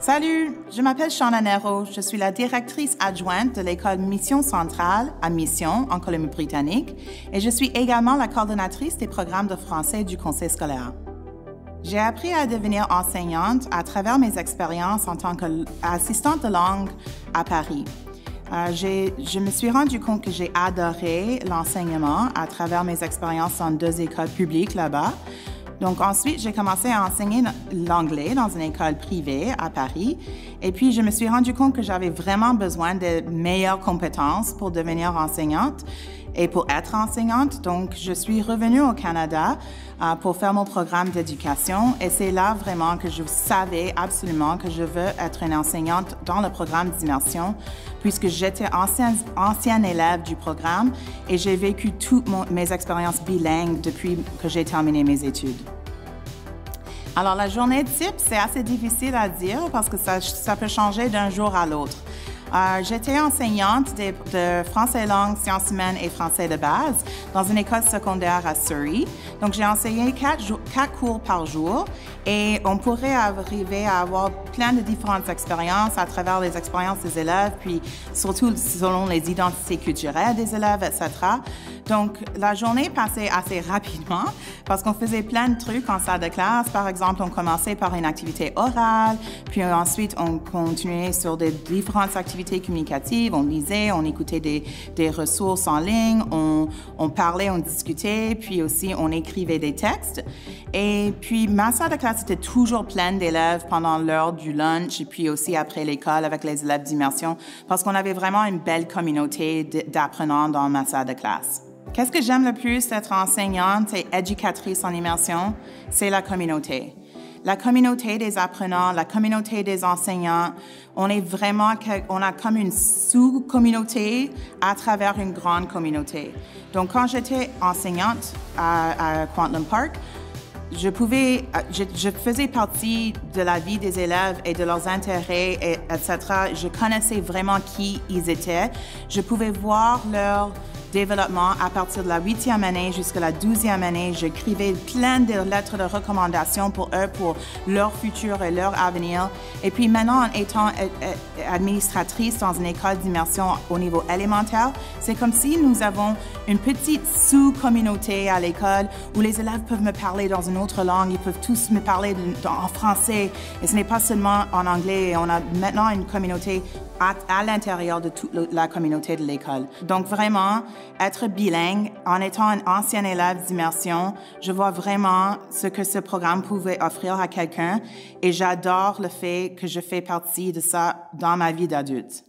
Salut, je m'appelle Shauna Nero, je suis la directrice adjointe de l'école Mission Centrale à Mission en Colombie-Britannique et je suis également la coordonnatrice des programmes de français du conseil scolaire. J'ai appris à devenir enseignante à travers mes expériences en tant qu'assistante de langue à Paris. Je me suis rendu compte que j'ai adoré l'enseignement à travers mes expériences en 2 écoles publiques là-bas. Donc ensuite, j'ai commencé à enseigner l'anglais dans une école privée à Paris. Et puis, je me suis rendu compte que j'avais vraiment besoin de meilleures compétences pour devenir enseignante et pour être enseignante. Donc, je suis revenue au Canada pour faire mon programme d'éducation. Et c'est là vraiment que je savais absolument que je veux être une enseignante dans le programme d'immersion, puisque j'étais ancienne élève du programme et j'ai vécu toutes mes expériences bilingues depuis que j'ai terminé mes études. Alors, la journée type, c'est assez difficile à dire parce que ça peut changer d'un jour à l'autre. J'étais enseignante de français langue, sciences humaines et français de base dans une école secondaire à Surrey. Donc, j'ai enseigné 4 cours par jour et on pourrait arriver à avoir plein de différentes expériences à travers les expériences des élèves, puis surtout selon les identités culturelles des élèves, etc. Donc, la journée passait assez rapidement parce qu'on faisait plein de trucs en salle de classe. Par exemple, on commençait par une activité orale, puis ensuite, on continuait sur des différentes activités communicatives. On lisait, on écoutait des ressources en ligne, on parlait, on discutait, puis aussi, on écrivait des textes. Et puis, ma salle de classe était toujours pleine d'élèves pendant l'heure du lunch et puis aussi après l'école avec les élèves d'immersion parce qu'on avait vraiment une belle communauté d'apprenants dans ma salle de classe. Qu'est-ce que j'aime le plus d'être enseignante et éducatrice en immersion? C'est la communauté. La communauté des apprenants, la communauté des enseignants, on a comme une sous-communauté à travers une grande communauté. Donc, quand j'étais enseignante à Kwantlen Park, je faisais partie de la vie des élèves et de leurs intérêts, etc. Je connaissais vraiment qui ils étaient. Je pouvais voir leur développement à partir de la 8e année jusqu'à la 12e année. J'écrivais plein de lettres de recommandation pour eux, pour leur futur et leur avenir. Et puis maintenant, en étant administratrice dans une école d'immersion au niveau élémentaire, c'est comme si nous avons une petite sous-communauté à l'école où les élèves peuvent me parler dans une autre langue, ils peuvent tous me parler en français. Et ce n'est pas seulement en anglais. On a maintenant une communauté à l'intérieur de toute la communauté de l'école. Donc vraiment, être bilingue, en étant un ancien élève d'immersion, je vois vraiment ce que ce programme pouvait offrir à quelqu'un et j'adore le fait que je fais partie de ça dans ma vie d'adulte.